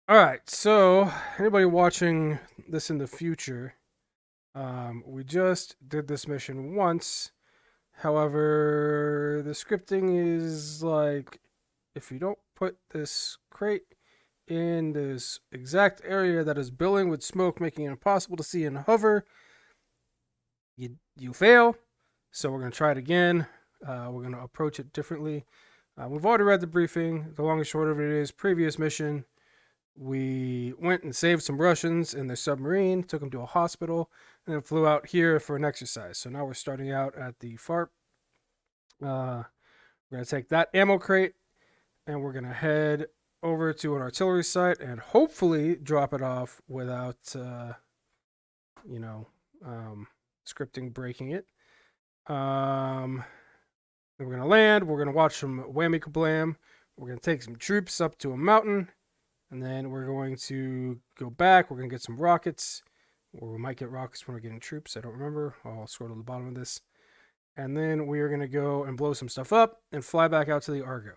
All right, so anybody watching this in the future, we just did this mission once. However, the scripting is like if you don't put this crate in this exact area that is billowing with smoke, making it impossible to see and hover, you fail. So we're gonna try it again. We're gonna approach it differently. We've already read the briefing. The long and short of it is previous mission. We went and saved some Russians in their submarine, took them to a hospital, and then flew out here for an exercise. So now we're starting out at the FARP. We're going to take that ammo crate and we're going to head over to an artillery site and hopefully drop it off without, you know, scripting breaking it. Then we're going to land. We're going to watch some whammy kablam. We're going to take some troops up to a mountain. And then we're going to go back. We're going to get some rockets. Or we might get rockets when we're getting troops. I don't remember. I'll scroll to the bottom of this. And then we are going to go and blow some stuff up and fly back out to the Argo.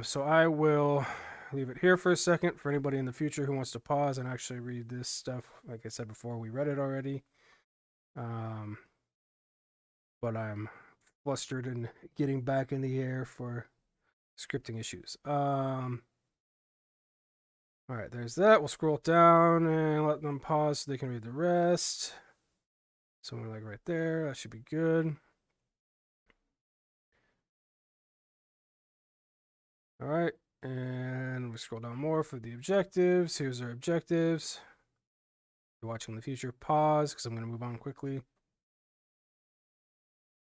So I will leave it here for a second for anybody in the future who wants to pause and actually read this stuff. Like I said before, we read it already. But I'm flustered and getting back in the air for scripting issues. All right, there's that. We'll scroll down and let them pause so they can read the rest. Somewhere like right there. That should be good. All right, and we scroll down more for the objectives. Here's our objectives. If you're watching in the future, pause because I'm going to move on quickly.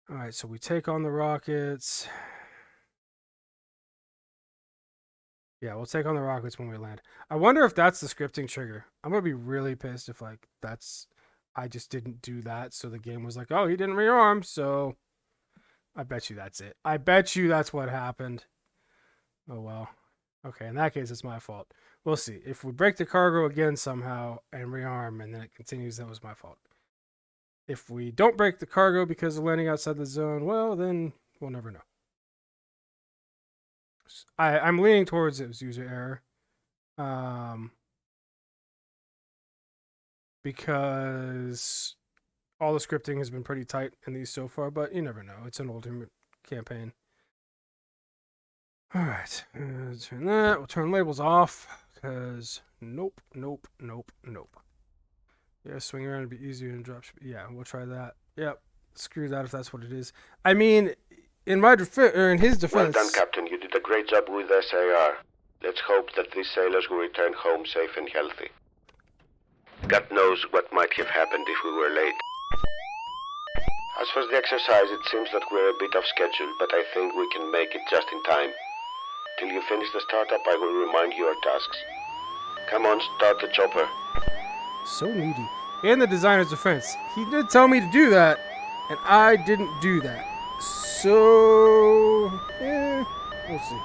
All right, so we take on the rockets. Yeah, we'll take on the rockets when we land. I wonder if that's the scripting trigger. I'm gonna be really pissed if like I just didn't do that, so the game was like, oh, he didn't rearm, so I bet you that's it. I bet you that's what happened. Oh well. Okay, in that case, it's my fault. We'll see. If we break the cargo again somehow and rearm and then it continues, that was my fault. If we don't break the cargo because of landing outside the zone, well, then we'll never know. I'm leaning towards it was user error. Because all the scripting has been pretty tight in these so far, but you never know. It's an older campaign. All right, turn that. We'll turn labels off because nope. Yeah, swing around and be easier and drop. Yeah, we'll try that. Yep, screw that if that's what it is. I mean, in my defense, or in his defense. Well done, Captain. You did a great job with SAR. Let's hope that these sailors will return home safe and healthy. God knows what might have happened if we were late. As for the exercise, it seems that we're a bit off schedule, but I think we can make it just in time. Till you finish the startup, I will remind you your tasks. Come on, start the chopper. So needy. In the designer's defense, he did tell me to do that, and I didn't do that. So, we'll see.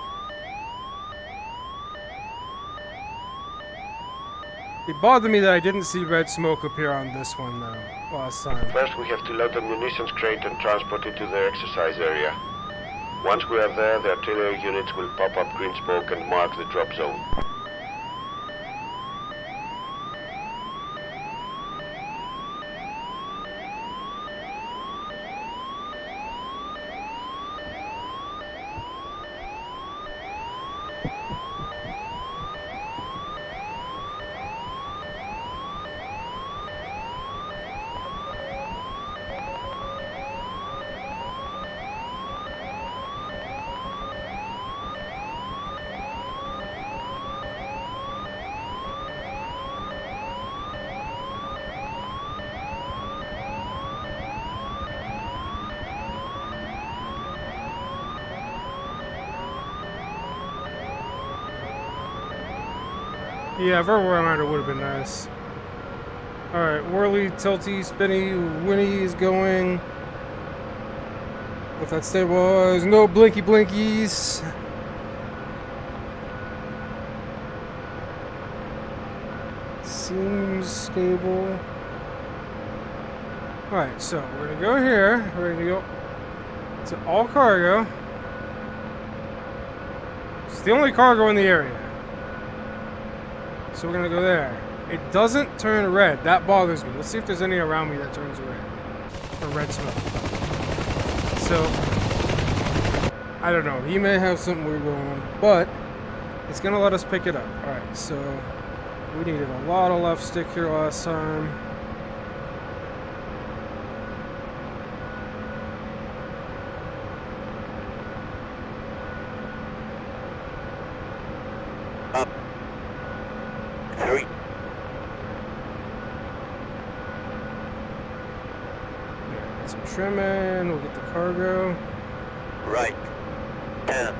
It bothered me that I didn't see red smoke appear on this one, though, last time. First, we have to load the munitions crate and transport it to the exercise area. Once we are there, the artillery units will pop up green smoke and mark the drop zone. Yeah, vertical reminder would have been nice. Alright, whirly, tilty, spinny, winny is going. If that stabilized, no blinky blinkies. Seems stable. Alright, so we're gonna go here. We're gonna go to all cargo. It's the only cargo in the area. So we're gonna go there. It doesn't turn red. That bothers me. Let's see if there's any around me that turns red. Or red smoke. So, I don't know. He may have something weird going on, but it's gonna let us pick it up. Alright, so we needed a lot of left stick here last time. Up. 3. Get some trim in. We'll get the cargo. Right. 10.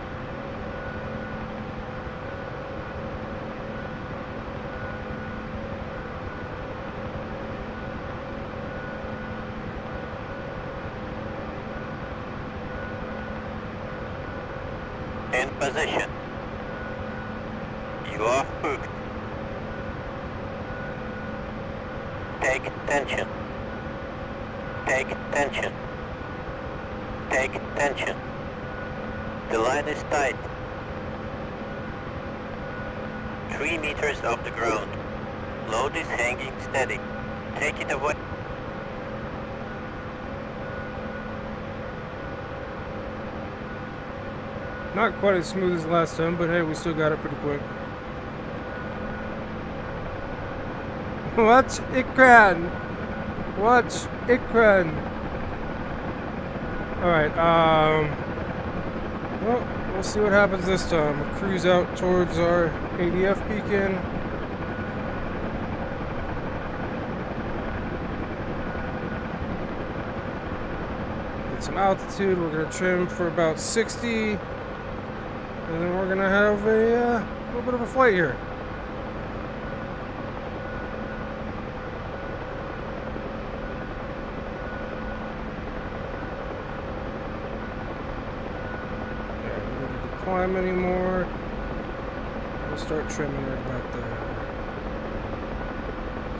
In position. You are hooked. Take tension. Take tension. Take tension. The line is tight. 3 meters off the ground. Load is hanging steady. Take it away. Not quite as smooth as last time, but hey, we still got it pretty quick. Watch Ikran! Watch Ikran! Alright, well, we'll see what happens this time. We'll cruise out towards our ADF beacon. Get some altitude. We're going to trim for about 60. And then we're going to have a little bit of a flight here. Climb anymore. We'll start trimming right about there.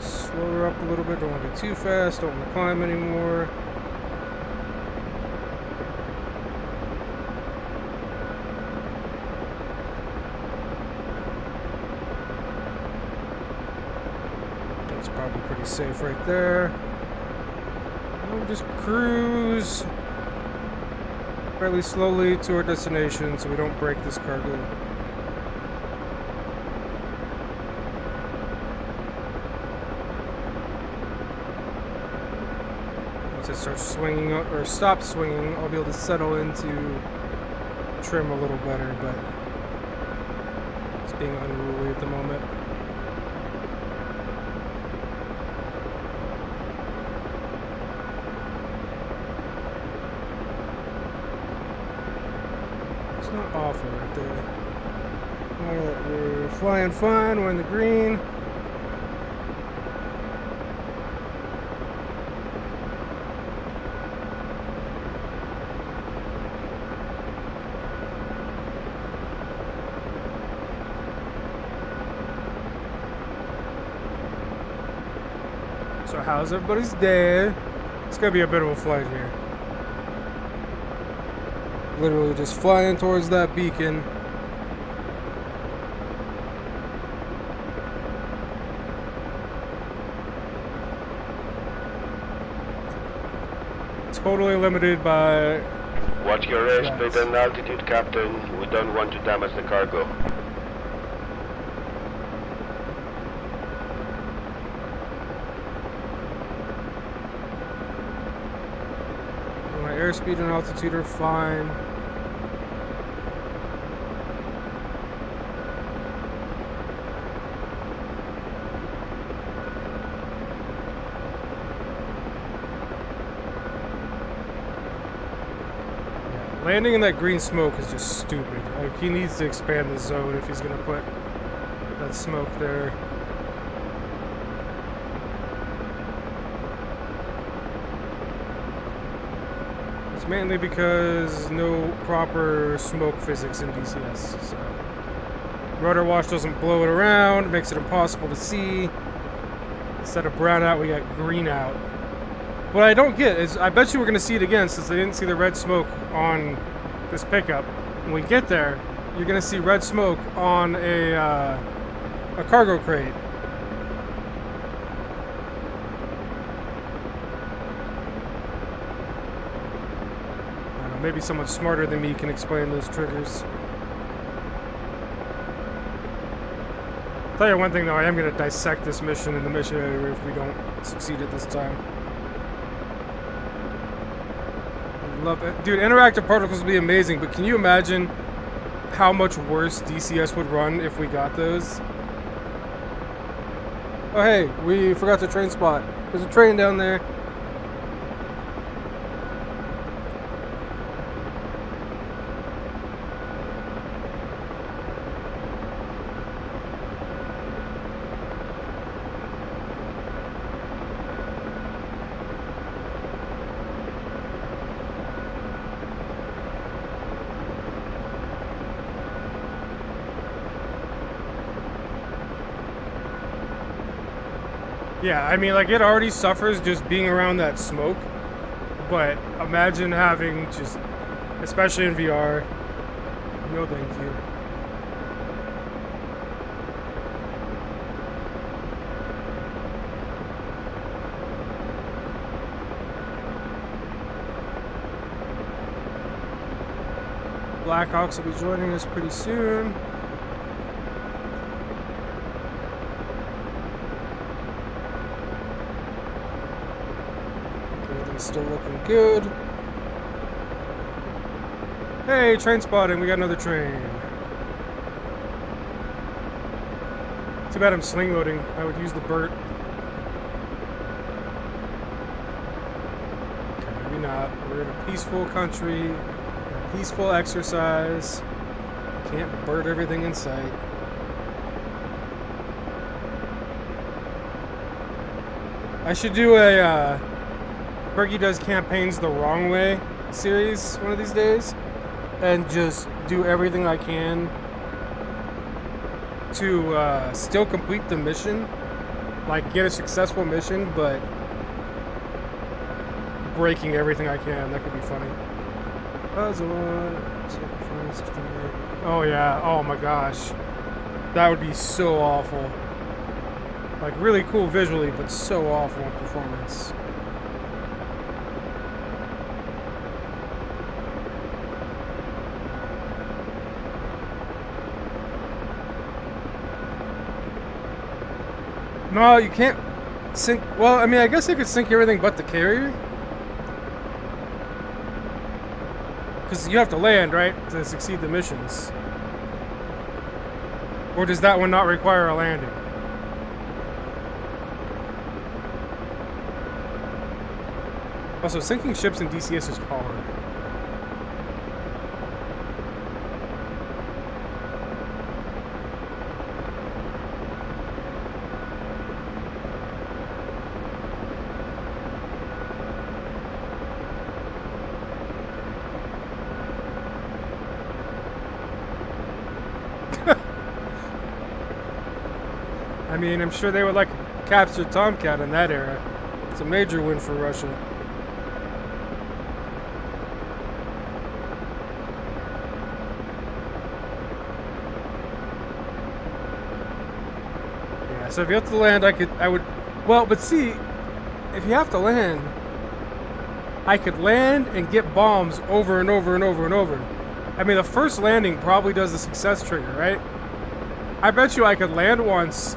Slow her up a little bit. Don't want to be too fast. Don't want to climb anymore. That's probably pretty safe right there. And we'll just cruise fairly slowly to our destination so we don't break this cargo. Once it starts swinging or stops swinging, I'll be able to settle into trim a little better, but it's being unruly at the moment. It's not awful right there. Alright, we're flying fine, we're in the green. So how's everybody's day? It's gonna be a bit of a flight here. Literally just flying towards that beacon. Totally limited by... Watch your airspeed and altitude, Captain. We don't want to damage the cargo. My airspeed and altitude are fine. Landing in that green smoke is just stupid. Like, he needs to expand the zone if he's gonna put that smoke there. It's mainly because no proper smoke physics in DCS. So rudder wash doesn't blow it around, it makes it impossible to see. Instead of brown out, we got green out. What I don't get is, I bet you we're going to see it again since they didn't see the red smoke on this pickup. When we get there, you're going to see red smoke on a a cargo crate. I don't know, maybe someone smarter than me can explain those triggers. I'll tell you one thing though, I am going to dissect this mission in the mission area if we don't succeed at this time. I love it. Dude, interactive particles would be amazing, but can you imagine how much worse DCS would run if we got those? Oh hey, we forgot the train spot. There's a train down there. Yeah, I mean, like, it already suffers just being around that smoke, but imagine having just, especially in VR, no thank you. Blackhawks will be joining us pretty soon. Still looking good. Hey, train spotting. We got another train. Too bad I'm sling loading. I would use the Burt. Okay, maybe not. We're in a peaceful country. In a peaceful exercise. Can't Burt everything in sight. I should do a Bergie Does Campaigns the Wrong Way series one of these days, and just do everything I can to still complete the mission, like get a successful mission, but breaking everything I can. That could be funny. Oh yeah, oh my gosh. That would be so awful. Like really cool visually, but so awful in performance. No, you can't sink. Well, I mean, I guess they could sink everything but the carrier. Because you have to land, right, to succeed the missions. Or does that one not require a landing? Also, sinking ships in DCS is hard. I mean, I'm sure they would like to capture Tomcat in that era. It's a major win for Russia. Yeah, so if you have to land, I would, well, but see, if you have to land, I could land and get bombs over and over and over and over. I mean, the first landing probably does the success trigger, right? I bet you I could land once,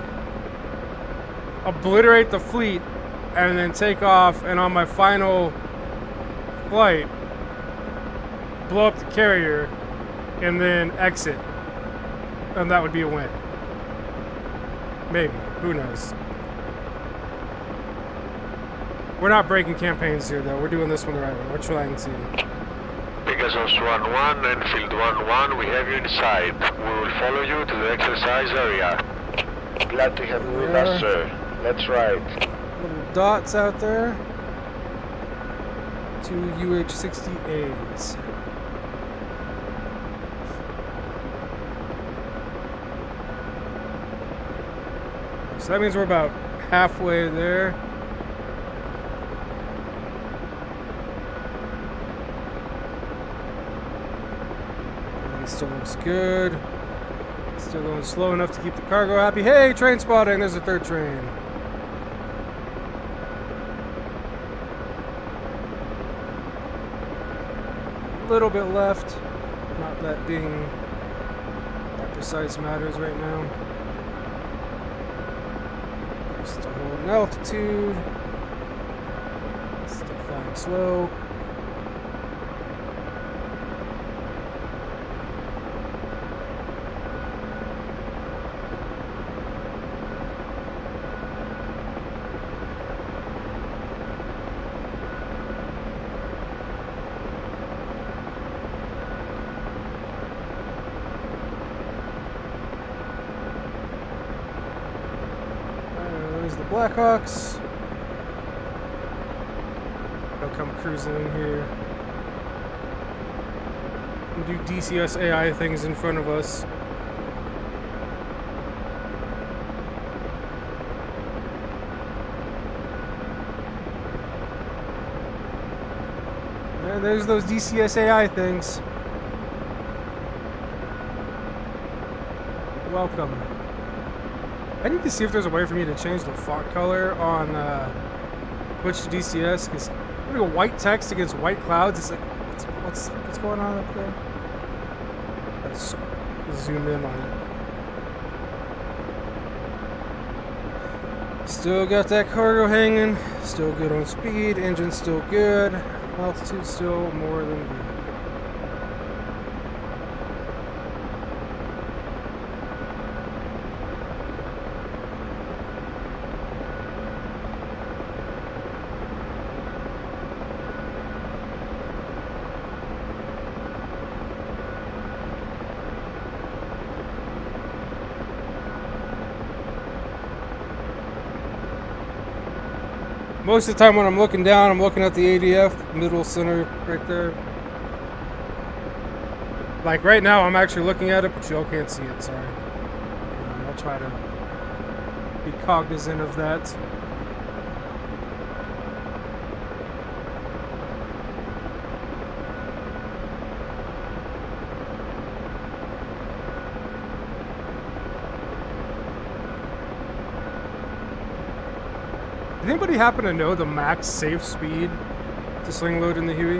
obliterate the fleet, and then take off, and on my final flight, blow up the carrier, and then exit. And that would be a win. Maybe. Who knows? We're not breaking campaigns here, though. We're doing this one the right way. We're trying to. Pegasus 1-1, Enfield 1-1, we have you inside. We will follow you to the exercise area. Glad to have you with us, sir. Let's ride. Little dots out there. 2 UH-60As. So that means we're about halfway there. Everything still looks good. Still going slow enough to keep the cargo happy. Hey, train spotting. There's a third train. A little bit left. Not that being that precise matters right now. Still holding altitude. Still flying slow. There's the Blackhawks. They'll come cruising in here and do DCS AI things in front of us. And there's those DCS AI things. Welcome. I need to see if there's a way for me to change the font color on Twitch to DCS, because having a white text against white clouds, it's like, what's going on up there? Let's zoom in on it. Still got that cargo hanging, still good on speed, engine still good, altitude still more than good. Most of the time when I'm looking down, I'm looking at the ADF, middle center right there. Like right now, I'm actually looking at it, but y'all can't see it, sorry. I'll try to be cognizant of that. Does anybody happen to know the max safe speed to sling load in the Huey?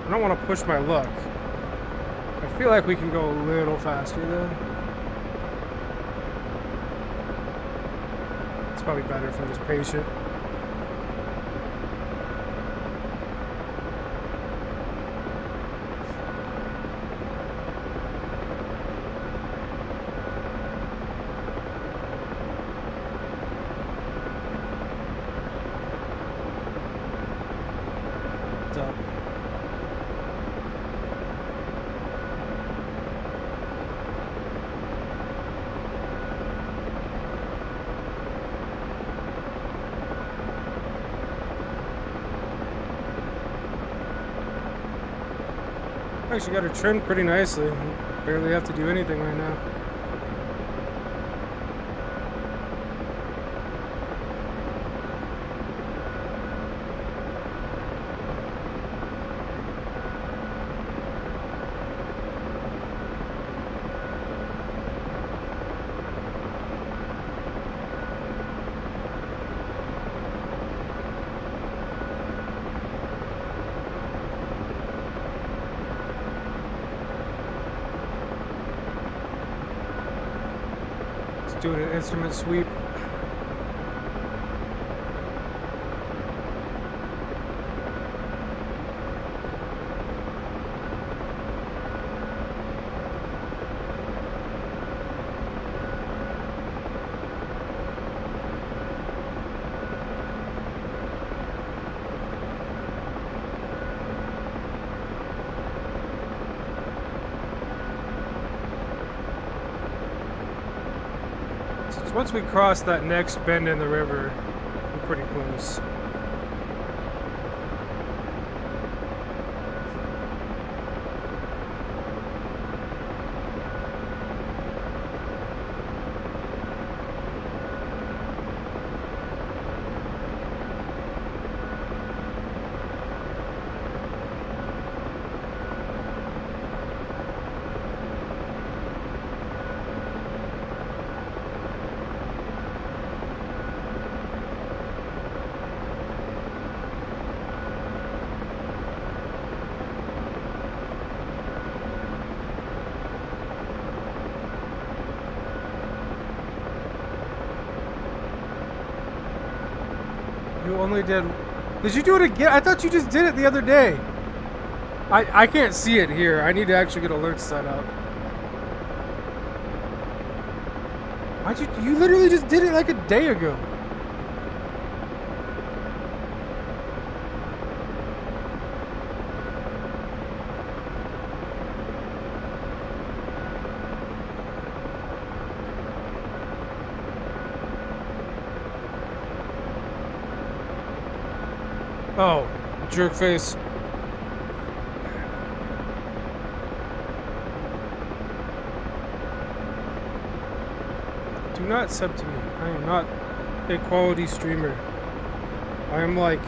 I don't want to push my luck. I feel like we can go a little faster though. It's probably better if I'm just patient. Actually got her trimmed pretty nicely. Barely have to do anything right now. Doing an instrument sweep. Once we cross that next bend in the river, we're pretty close. You only did... Did you do it again? I thought you just did it the other day. I can't see it here. I need to actually get alerts set up. Why'd you literally just did it like a day ago. Oh, jerk face. Do not sub to me. I am not a quality streamer. I am like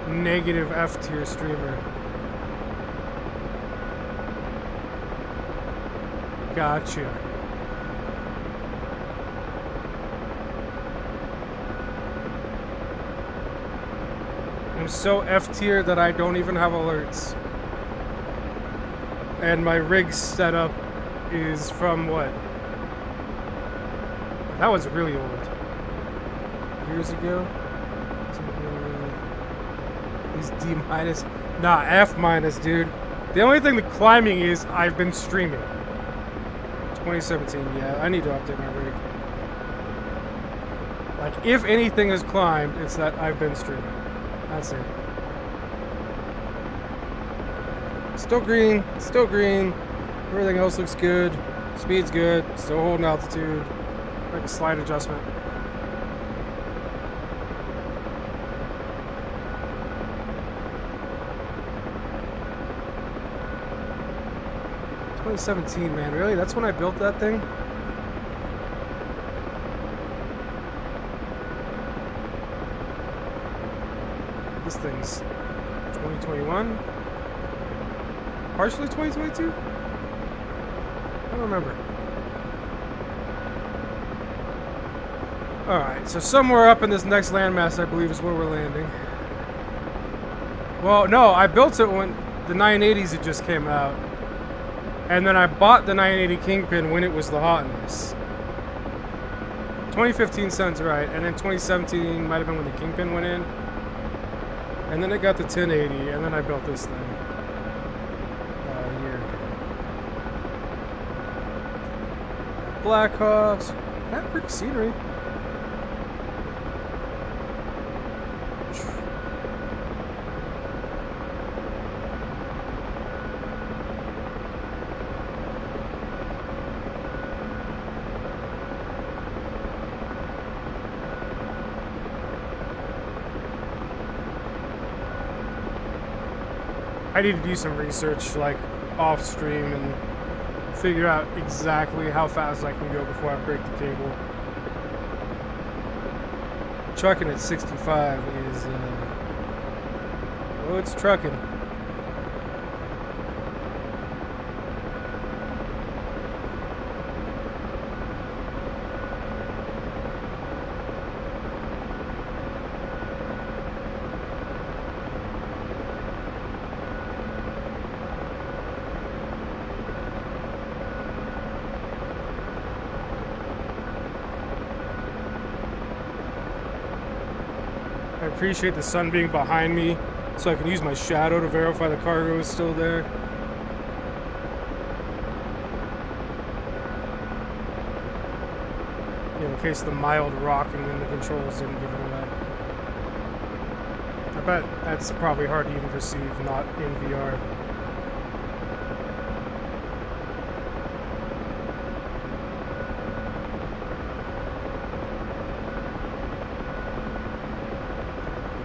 negative F tier streamer. Gotcha. I'm so F tier that I don't even have alerts. And my rig setup is from what? That was really old. Years ago? He's D minus. Nah, F minus, dude. The only thing that climbing is I've been streaming. 2017, yeah. I need to update my rig. Like, if anything has climbed, it's that I've been streaming. That's it. Still green. Still green. Everything else looks good. Speed's good. Still holding altitude. Like a slight adjustment. "2017, man. Really? That's when I built that thing?" This thing's 2021? Partially 2022? I don't remember. Alright, so somewhere up in this next landmass, I believe, is where we're landing. Well, no, I built it when the 980s had just came out. And then I bought the 980 Kingpin when it was the hotness. 2015 sounds right, and then 2017 might have been when the Kingpin went in. And then it got the 1080, and then I built this thing. A year ago. Blackhawks. That pretty scenery. I need to do some research, like, off stream and figure out exactly how fast I can go before I break the cable. Trucking at 65 is, well, it's trucking. I appreciate the sun being behind me so I can use my shadow to verify the cargo is still there. In case the mild rocking in the controls didn't give it away. I bet that's probably hard to even perceive not in VR.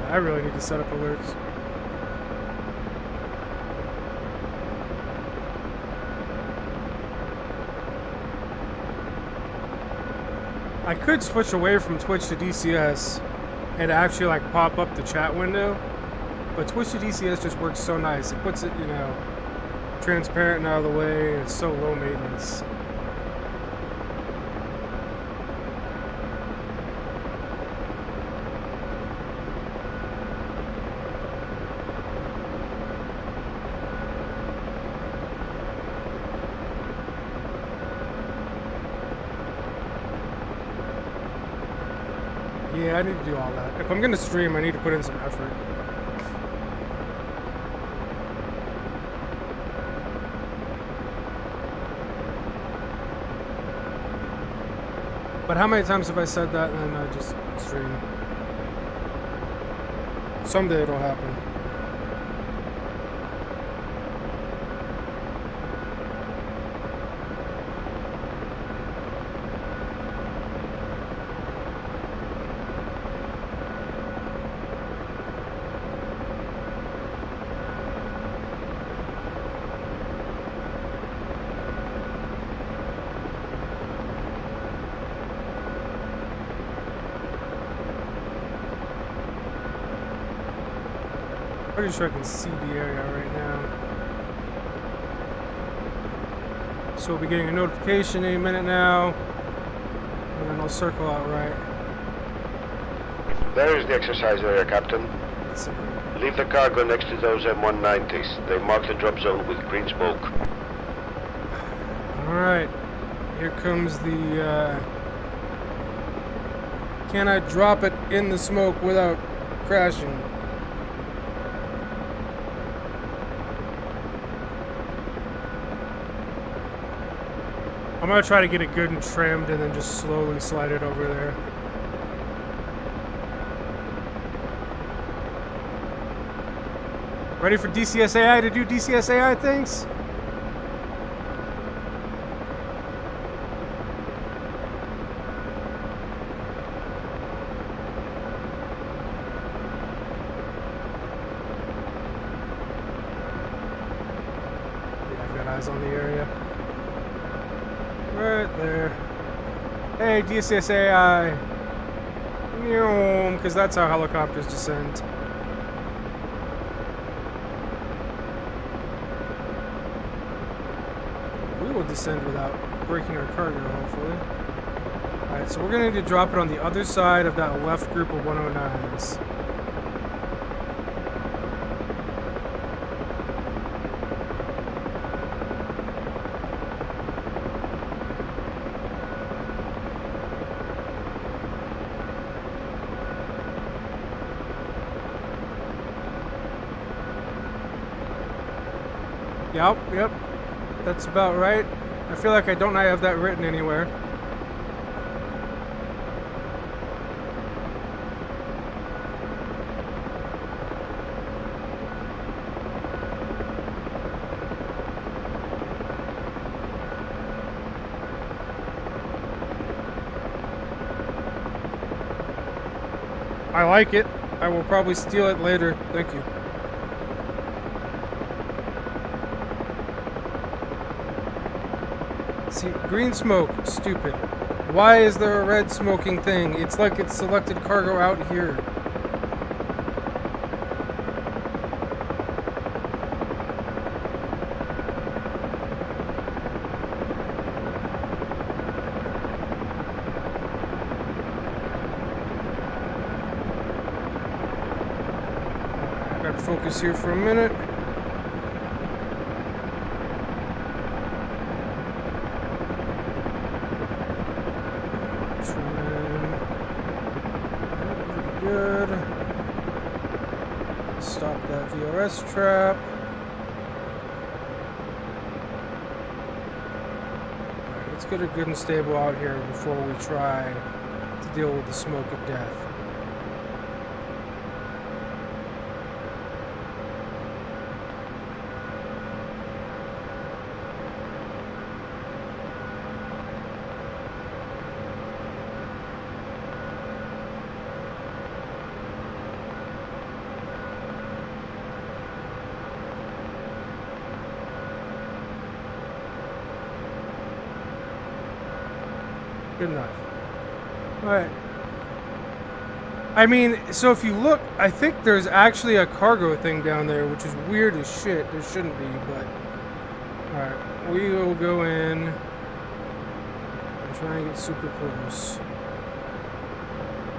I really need to set up alerts. I could switch away from Twitch to DCS and actually like pop up the chat window, but Twitch to DCS just works so nice. It puts it, you know, transparent and out of the way. It's so low maintenance. Yeah, I need to do all that. If I'm gonna stream, I need to put in some effort. But how many times have I said that and then I just stream? Someday it'll happen. Pretty sure I can see the area right now. So we'll be getting a notification any minute now. And then I'll circle out right. There is the exercise area, Captain. Let's see. Leave the cargo next to those M190s. They mark the drop zone with green smoke. Alright. Here comes the, Can I drop it in the smoke without crashing? I'm gonna try to get it good and trimmed and then just slowly slide it over there. Ready for DCSAI to do DCSAI things? Yeah, I've got eyes on the area. Right there. Hey, DCSAI. Because that's how helicopters descend. We will descend without breaking our cargo, hopefully. Alright, so we're going to need to drop it on the other side of that left group of 109s. Yep, that's about right. I feel like I don't have that written anywhere. I like it. I will probably steal it later. Thank you. See, green smoke, stupid. Why is there a red smoking thing? It's like it's selected cargo out here. Gotta focus here for a minute. Good. Stop that VRS trap. Alright, let's get it good and stable out here before we try to deal with the smoke of death. Good enough. Alright. I mean, so if you look, I think there's actually a cargo thing down there, which is weird as shit. There shouldn't be, but... Alright, we will go in and try and get super close.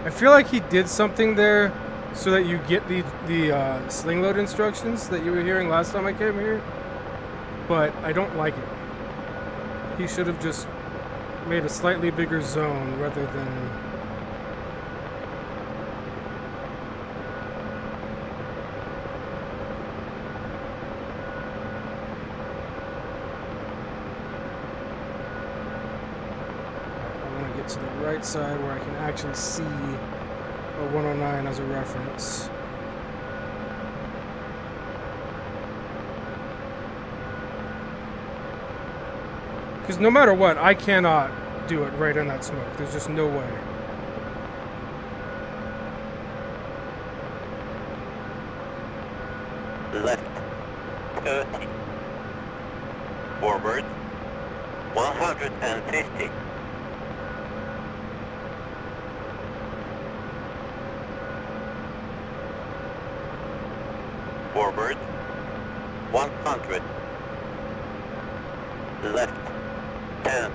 I feel like he did something there so that you get the sling load instructions that you were hearing last time I came here, but I don't like it. He should have just made a slightly bigger zone rather than get to the right side where I can actually see a 109 as a reference. Because no matter what, I cannot do it right in that smoke. There's just no way. Left 30. Forward 150. Forward 100. Left 10.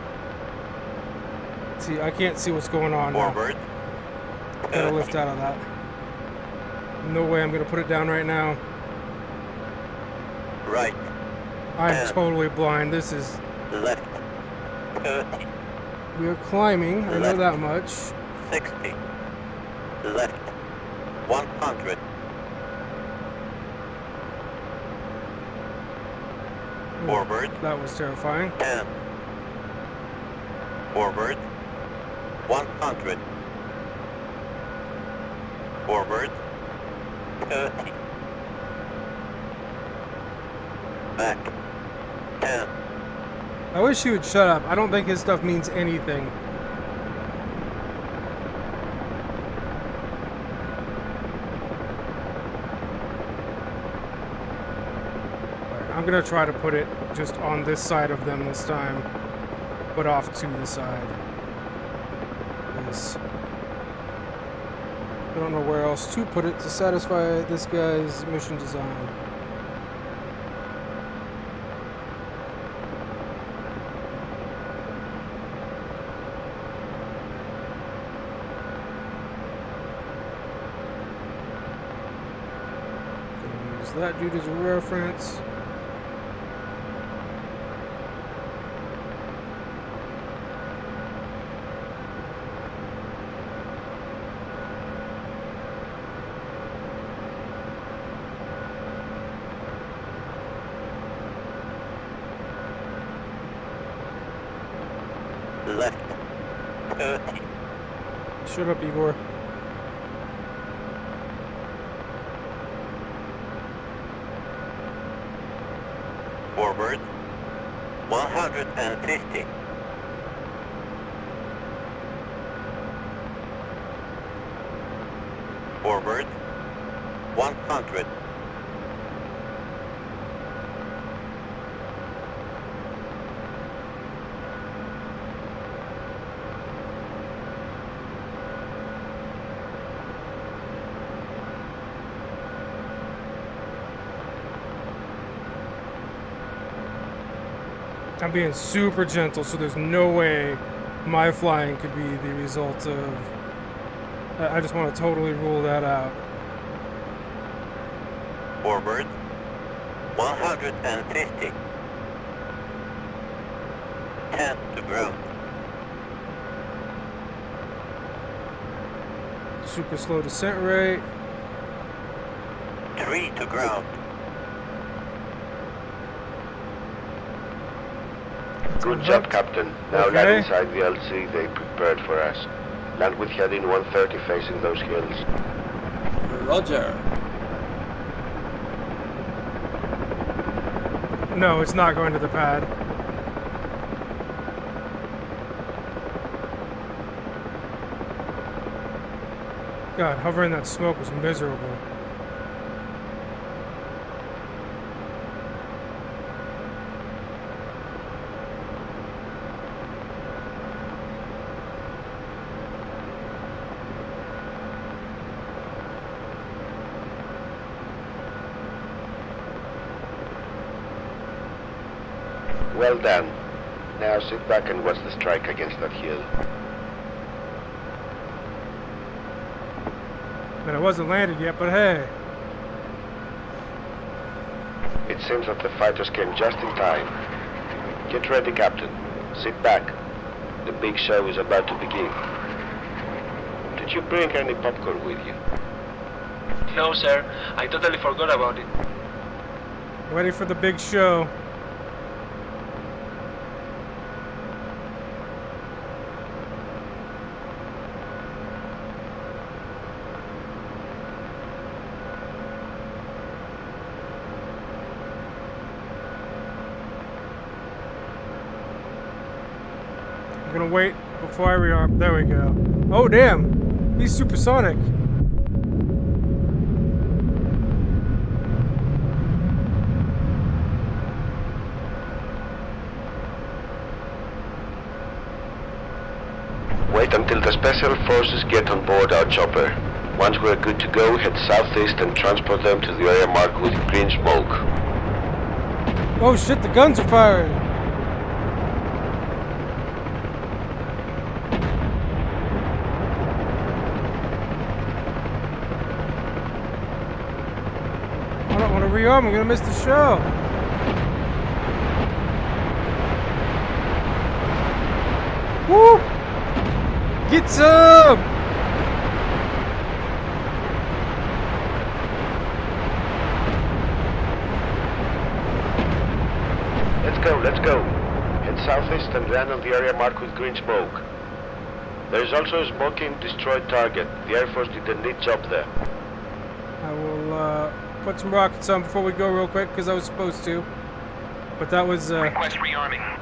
See, I can't see what's going on now. Forward Gotta lift out of that. No way I'm gonna put it down right now. right I'm 10. totally blind. This is... Left 30. We are climbing, I know Left. that much. 60. Left 100. Forward That was terrifying. 10. Forward 100. Forward 30. Back 10. I wish he would shut up. I don't think his stuff means anything. Alright, I'm gonna try to put it just on this side of them this time, but off to the side. Because I don't know where else to put it to satisfy this guy's mission design. Use that dude as a reference. Left 30. Shut up, Igor. Forward 150. Forward 100. I'm being super gentle, so there's no way my flying could be the result of... I just want to totally rule that out. Forward 150. 10 to ground. Super slow descent rate. 3 to ground. Good job, Captain. Now Okay. land inside the LC they prepared for us. Land with heading 130 facing those hills. Roger. No, it's not going to the pad. God, hovering that smoke was miserable. Well done. Now sit back and watch the strike against that hill. And it wasn't landed yet, but hey. It seems that the fighters came just in time. Get ready, Captain. Sit back. The big show is about to begin. Did you bring any popcorn with you? No, sir. I totally forgot about it. Ready for the big show. I'm gonna wait before I rearm. There we go. Oh, damn. He's supersonic. Wait until the special forces get on board our chopper. Once we're good to go, head southeast and transport them to the area marked with green smoke. Oh shit, the guns are firing. I don't want to rearm, I'm gonna miss the show. Woo! Get some! Let's go. Head southeast and land on the area marked with green smoke. There is also a smoking destroyed target. The Air Force did a neat job there. I will put some rockets on before we go real quick because I was supposed to. But that was Request rearming.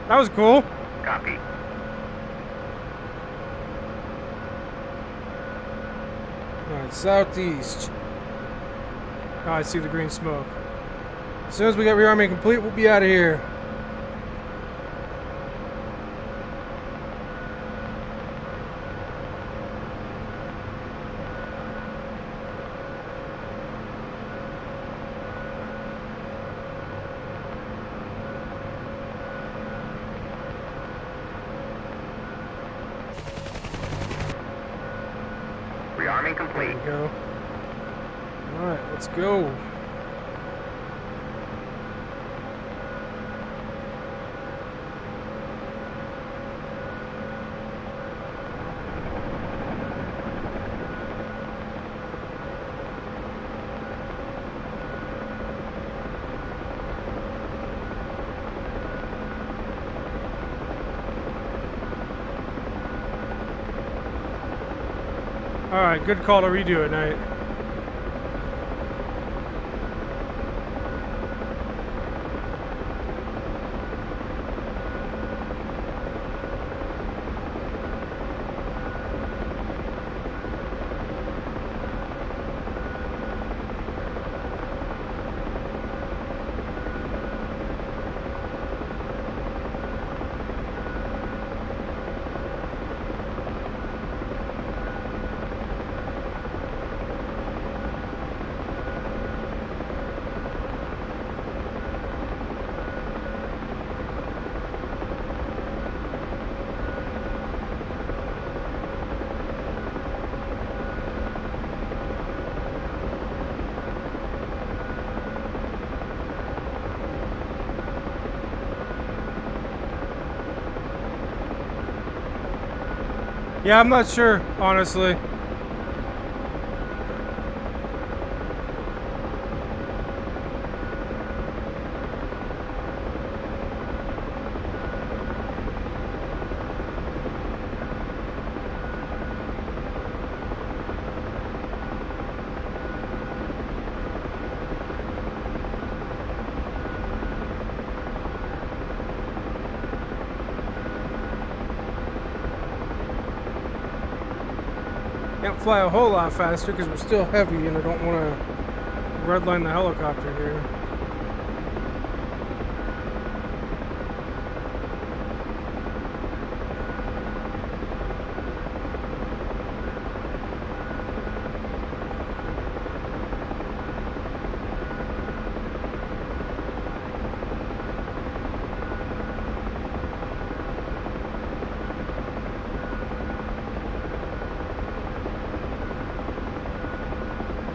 that was cool. Copy. Alright, southeast. Oh, I see the green smoke. As soon as we get rearming complete, we'll be out of here. Rearming There complete. we go. Alright, let's go. Alright, good call to redo it, Knight. Yeah, I'm not sure, honestly. Can't fly a whole lot faster because we're still heavy and I don't want to redline the helicopter here.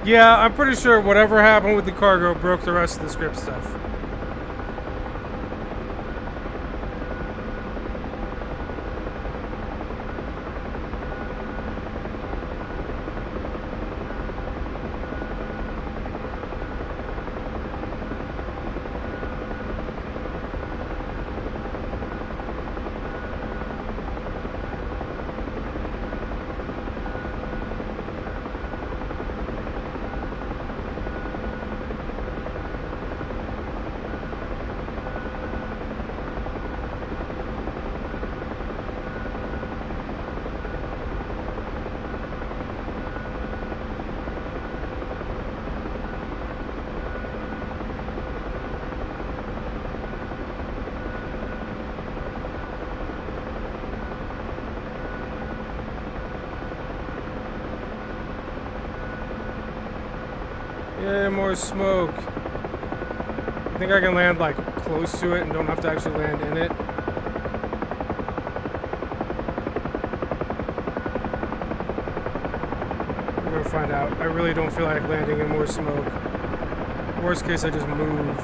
Yeah, I'm pretty sure whatever happened with the cargo broke the rest of the script stuff. Yeah, more smoke. I think I can land like close to it and don't have to actually land in it. We're gonna find out. I really don't feel like landing in more smoke. Worst case, I just move.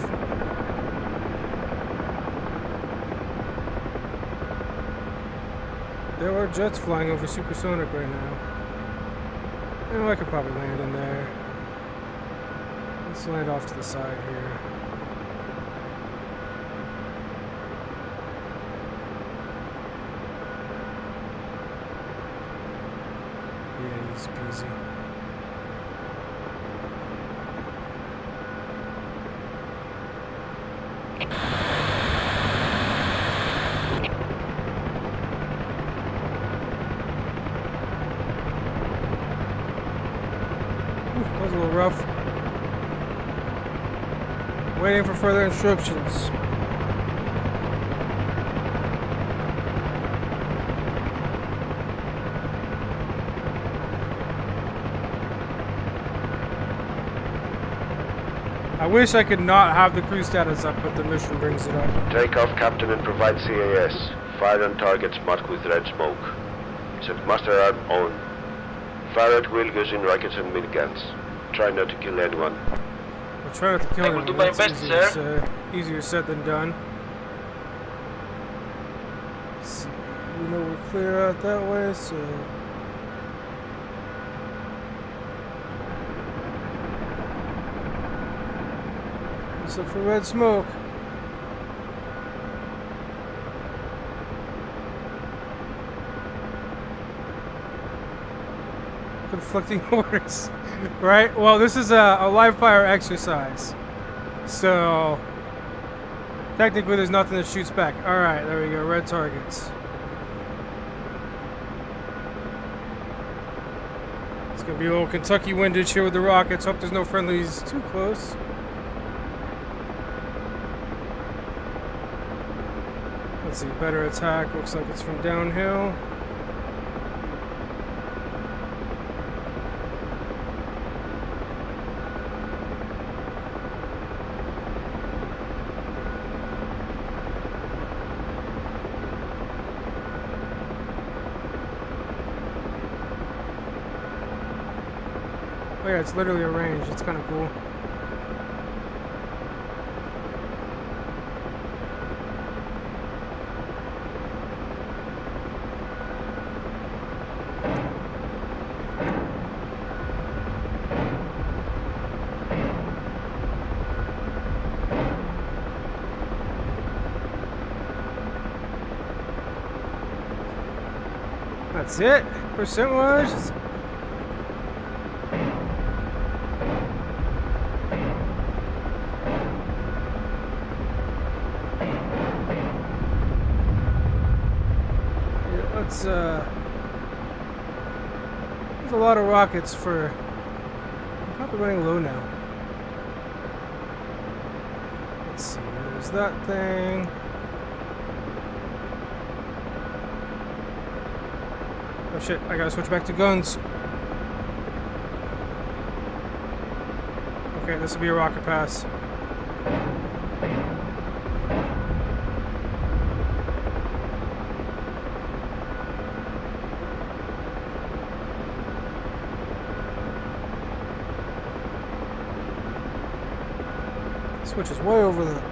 There are jets flying over supersonic right now. You know, I could probably land in there. Let's land off to the side here. Yeah, easy peasy. That was a little rough. Waiting for further instructions. I wish I could not have the crew status up, but the mission brings it up. Take off, Captain, and provide CAS. Fire on targets marked with red smoke. Set master arm on. Fire at will using rockets and miniguns. Try not to kill anyone. I'll try not to kill I will him. do my That's best, easier said than done. Let's see. We know we're clear out that way, so... let's look for red smoke. Conflicting orders. Right? Well, this is a live fire exercise. So, technically there's nothing that shoots back. Alright, there we go. Red targets. It's gonna be a little Kentucky windage here with the rockets. Hope there's no friendlies too close. Let's see, better attack. Looks like it's from downhill. Oh yeah, it's literally a range. It's kind of cool. That's it. Percent-wise. There's a lot of rockets for... I'm probably running low now. Let's see, there's that thing. Oh shit, I gotta switch back to guns. Okay, this will be a rocket pass. Switch is way over there.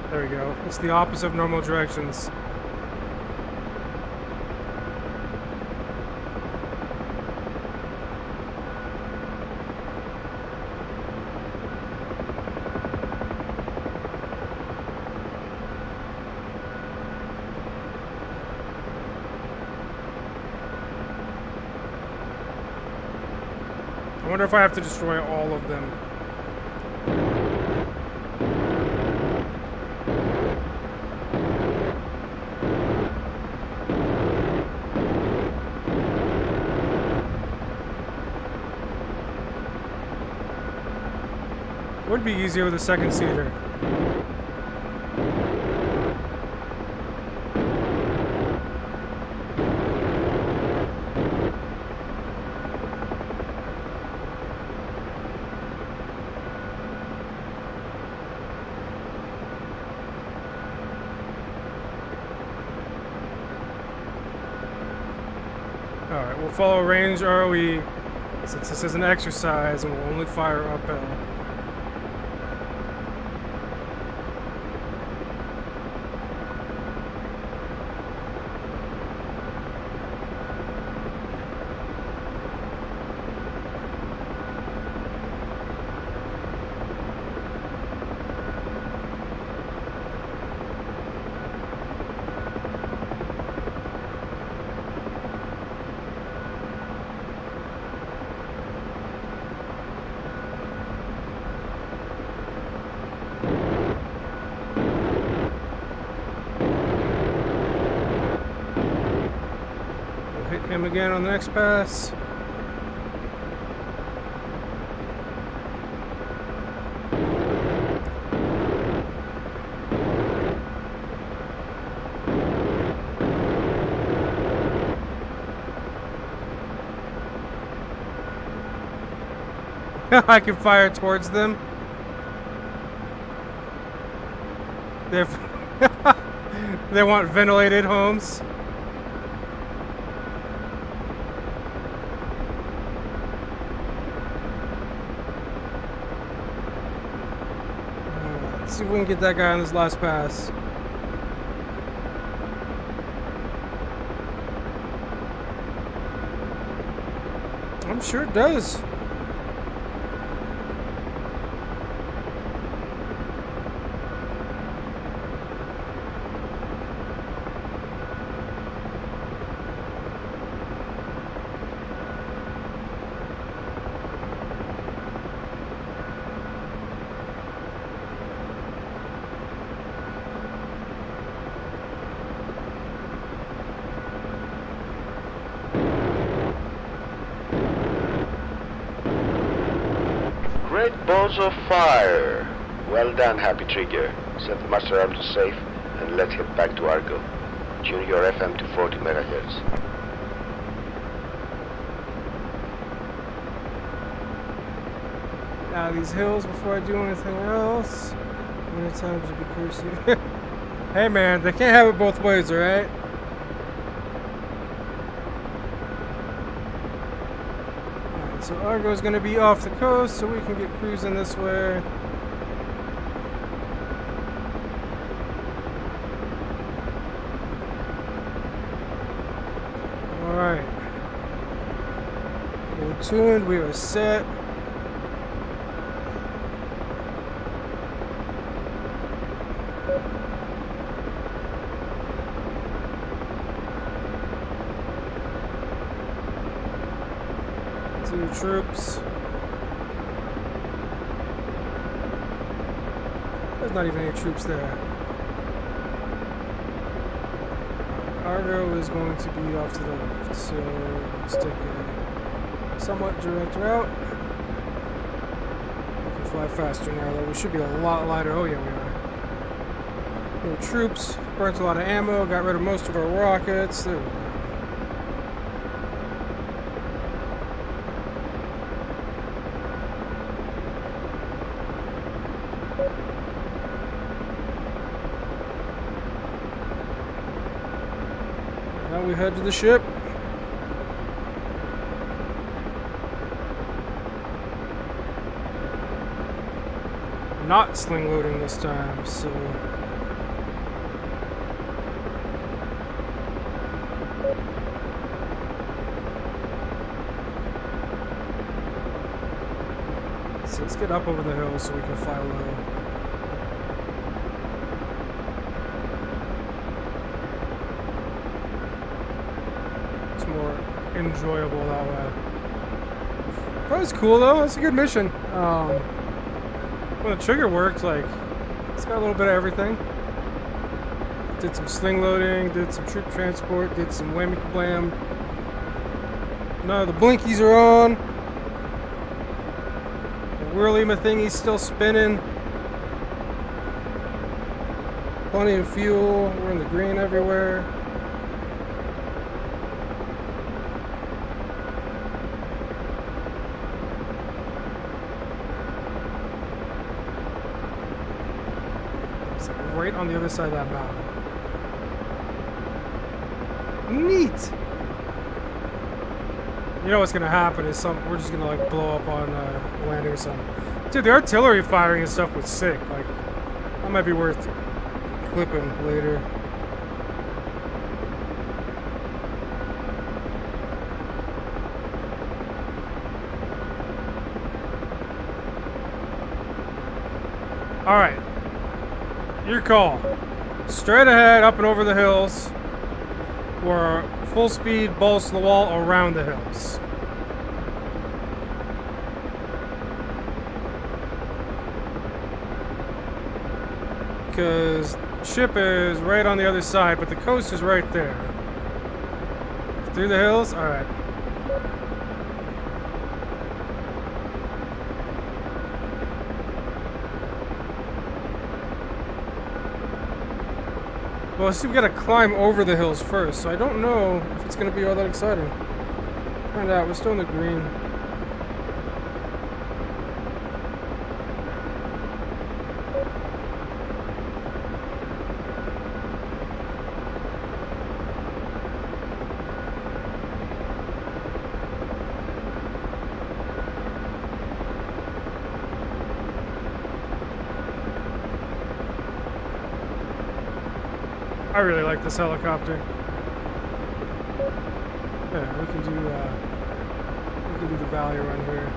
There we go. It's the opposite of normal directions. I wonder if I have to destroy all of them. Would be easier with a second seater. we'll follow range ROE since this is an exercise and we'll only fire uphill. Hit him again on the next pass. I can fire towards them. They want ventilated homes. Let's see if we can get that guy on this last pass. I'm sure it does. Great balls of fire. Well done, Happy Trigger. Send the Master Arm to safe and let's head back to Argo. Tune your FM to 40 megahertz. Out of these hills before I do anything else. Many times to be cursed. Hey man, they can't have it both ways, alright? Alright, so Argo's gonna be off the coast, so we can get cruising this way. Alright. We're tuned, we are set. Troops. There's not even any troops there. Argo is going to be off to the left, so let's take a somewhat direct route. We can fly faster now, though. We should be a lot lighter. Oh yeah, we are. No troops. Burnt a lot of ammo. Got rid of most of our rockets. There we go. Now we head to the ship. Not sling loading this time, so let's get up over the hill so we can fly low. More enjoyable that way. That was cool though. That's a good mission. When the trigger worked, like it's got a little bit of everything. Did some sling loading, did some troop transport, did some whammy kablam. None of the blinkies are on. The whirly thingy's still spinning. Plenty of fuel. We're in the green everywhere. Right on the other side of that mountain. Neat! You know what's gonna happen is we're just gonna like blow up on landing or something. Dude, the artillery firing and stuff was sick. Like, that might be worth clipping later. Alright. Your call. Straight ahead, up and over the hills. Or full speed, balls to the wall around the hills. Because ship is right on the other side, but the coast is right there. Through the hills? Alright. Well, see, we gotta climb over the hills first, so I don't know if it's gonna be all that exciting. Find out, we're still in the green. I really like this helicopter. Yeah, we can do the valley run here.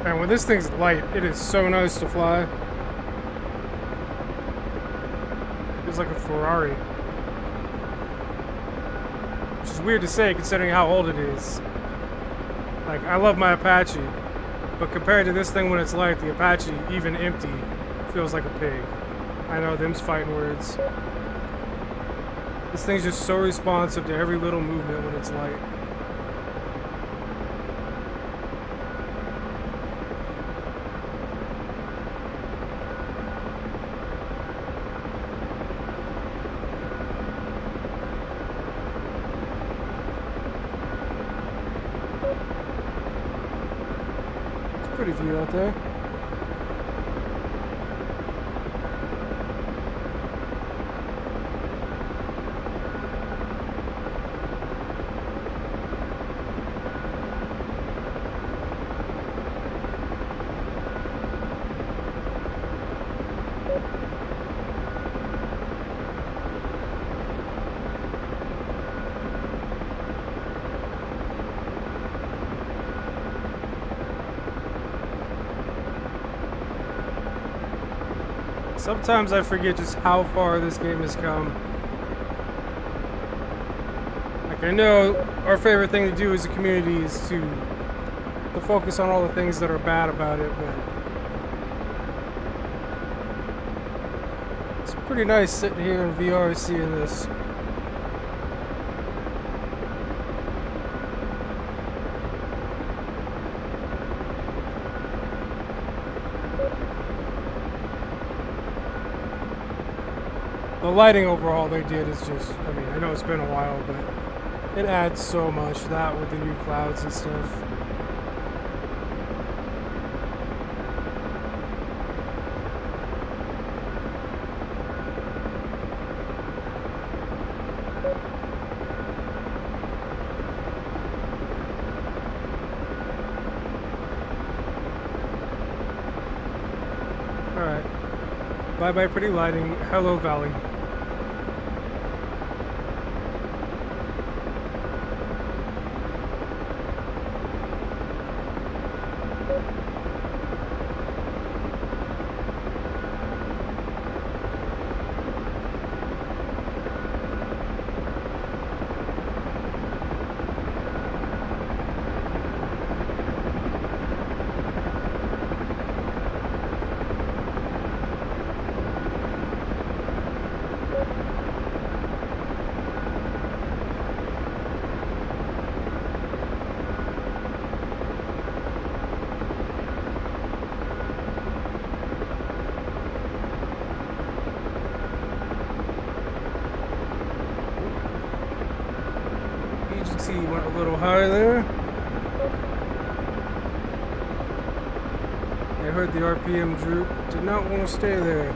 Man, when this thing's light, it is so nice to fly. Feels like a Ferrari. Which is weird to say considering how old it is. Like, I love my Apache, but compared to this thing when it's light, the Apache, even empty, feels like a pig. I know, them's fighting words. This thing's just so responsive to every little movement when it's light. pretty view out there. Sometimes I forget just how far this game has come. Like, I know our favorite thing to do as a community is to focus on all the things that are bad about it, but it's pretty nice sitting here in VR seeing this. The lighting overhaul they did is just, I mean, I know it's been a while, but it adds so much, that with the new clouds and stuff. Alright. Bye-bye pretty lighting. Hello, Valley. Agency went a little high there. I heard the RPM droop. Did not want to stay there.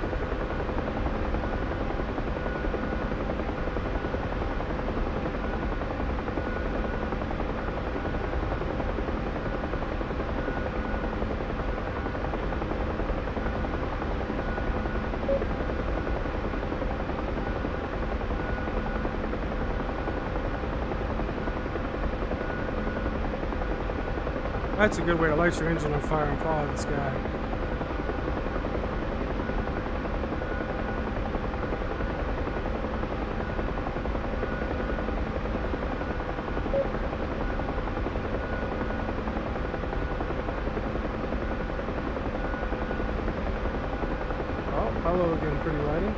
That's a good way to light your engine on fire and follow this guy. Oh, hello again, pretty lighting.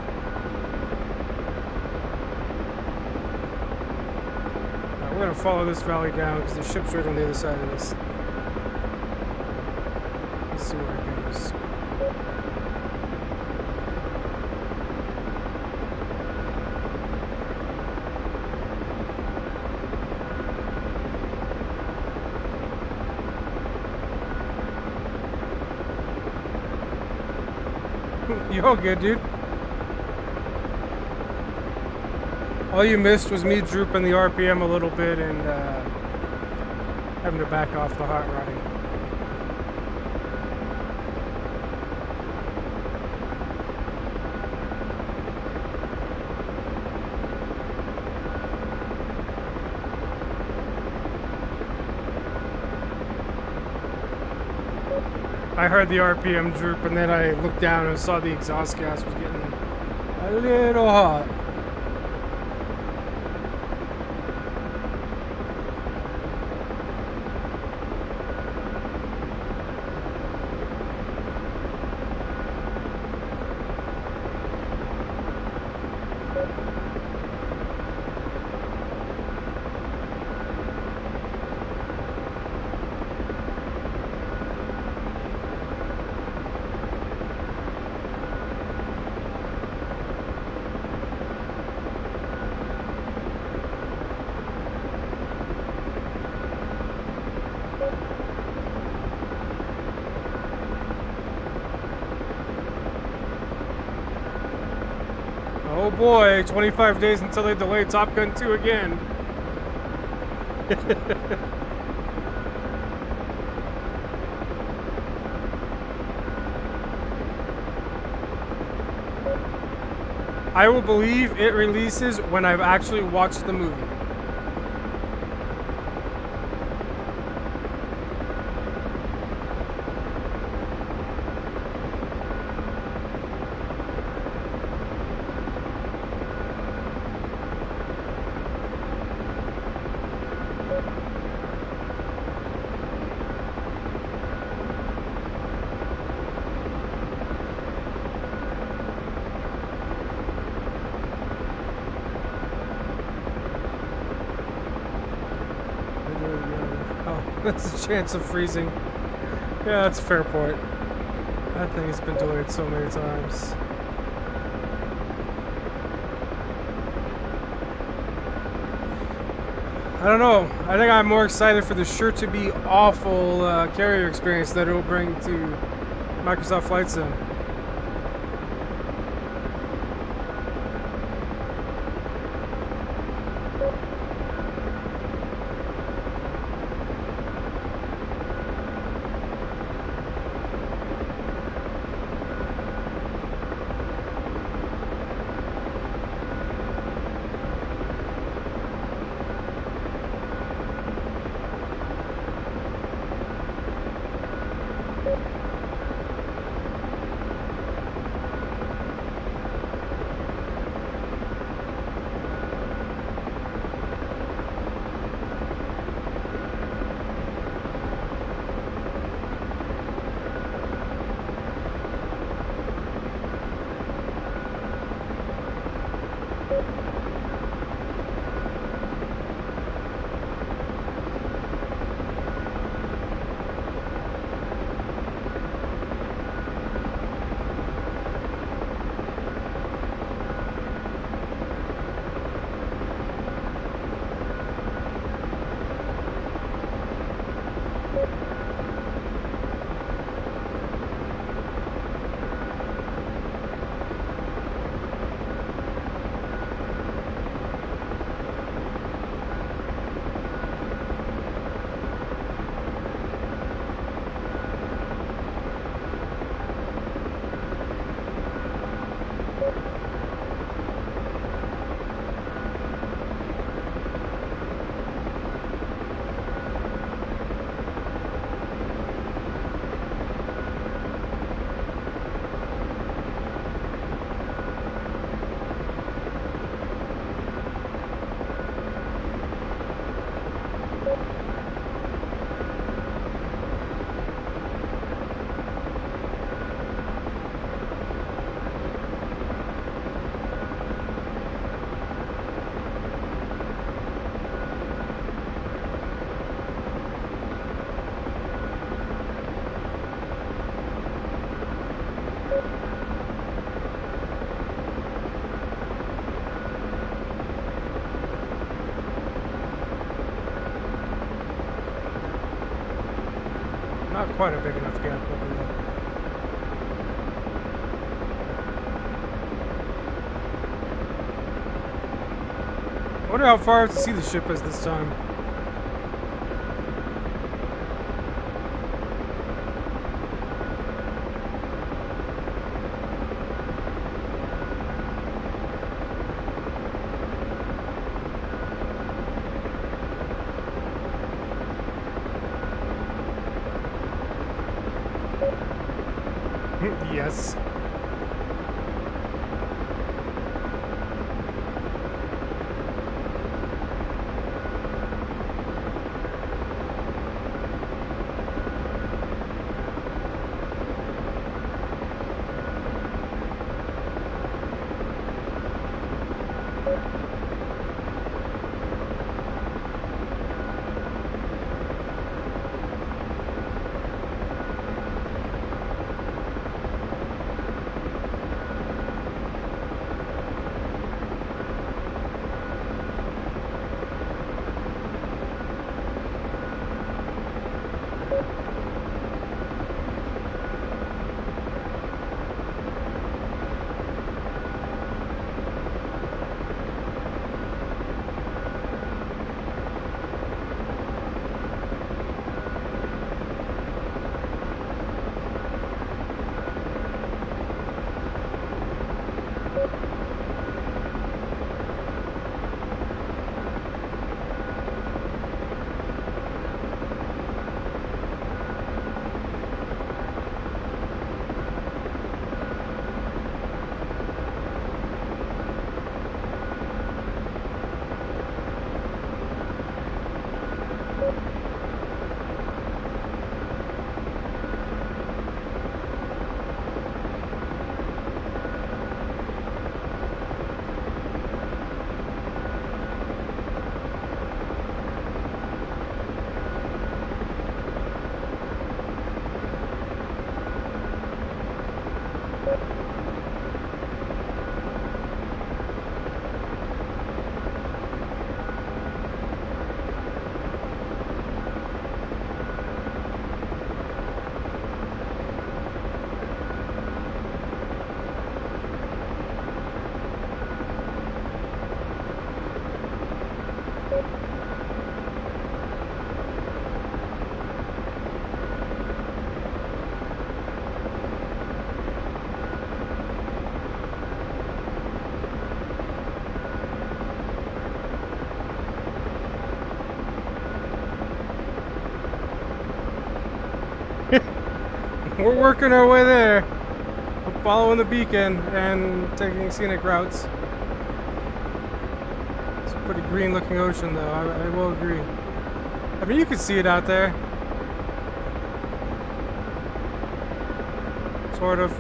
Alright, we're gonna follow this valley down because the ship's right on the other side of this. See where it goes. You all good, dude? All you missed was me drooping the RPM a little bit and having to back off the hot rodding. I heard the RPM droop and then I looked down and saw the exhaust gas was getting a little hot. Oh boy, 25 days until they delay Top Gun 2 again. I will believe it releases when I've actually watched the movie. Oh, that's a chance of freezing. Yeah, that's a fair point. That thing has been delayed so many times. I don't know. I think I'm more excited for the sure to be awful carrier experience that it will bring to Microsoft Flight Sim. Not quite a big enough gap over there. I wonder how far I have to see the ship is this time. Yes. We're working our way there. I'm following the beacon and taking scenic routes. It's a pretty green looking ocean though, I will agree. I mean, you can see it out there. Sort of.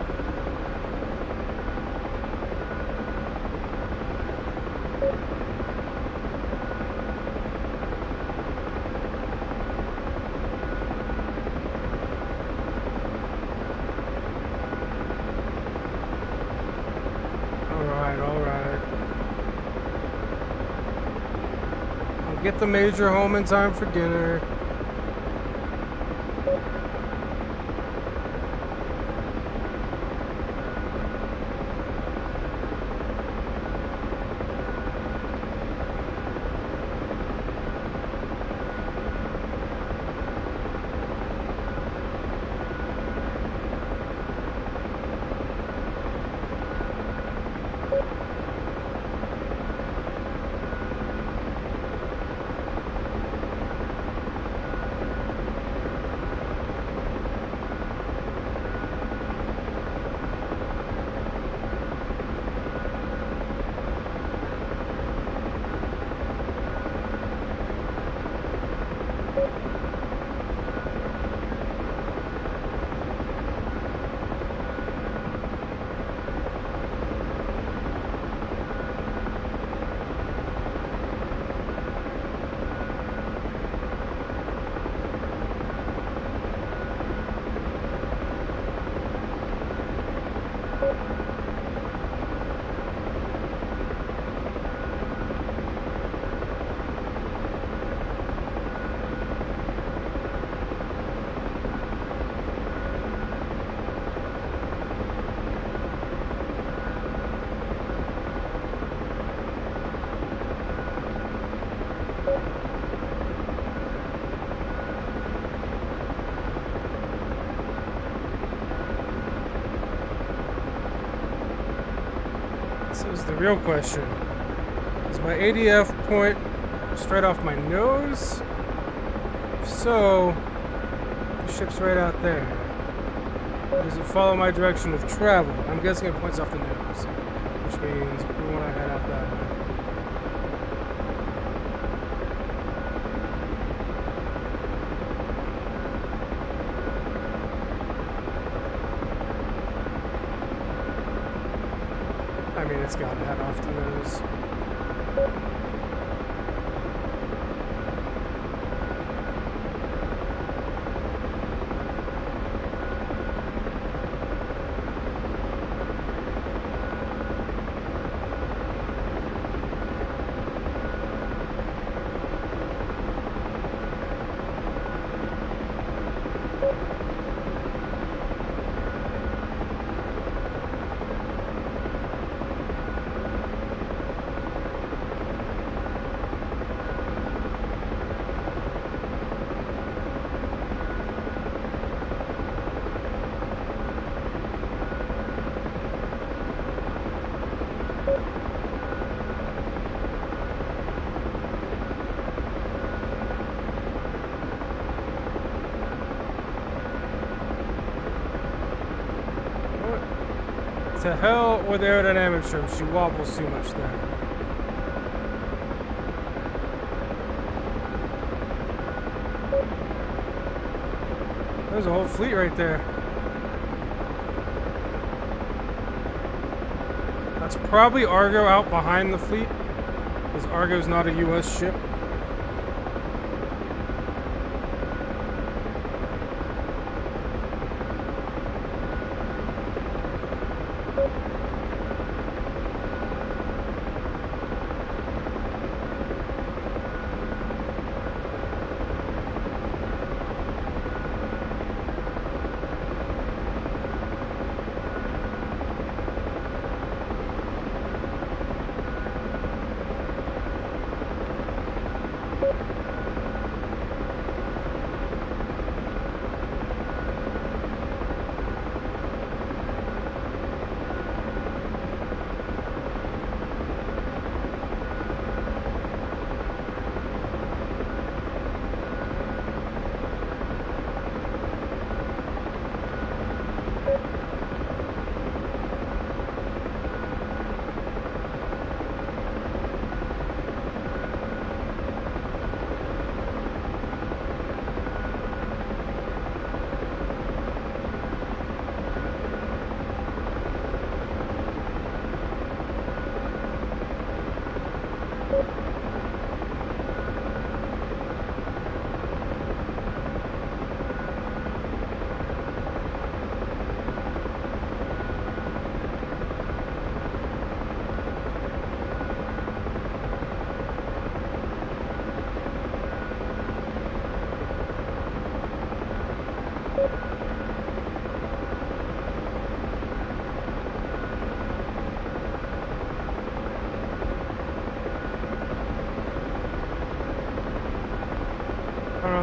Alright. I'll get the major home in time for dinner. This is the real question. Is my ADF point straight off my nose? If so, the ship's right out there. Or does it follow my direction of travel? I'm guessing it points off the nose, which means we want to head out that way. I mean, it's got to head off the nose. To hell with aerodynamic trim, she wobbles too much there. There's a whole fleet right there. That's probably Argo out behind the fleet, because Argo's not a US ship.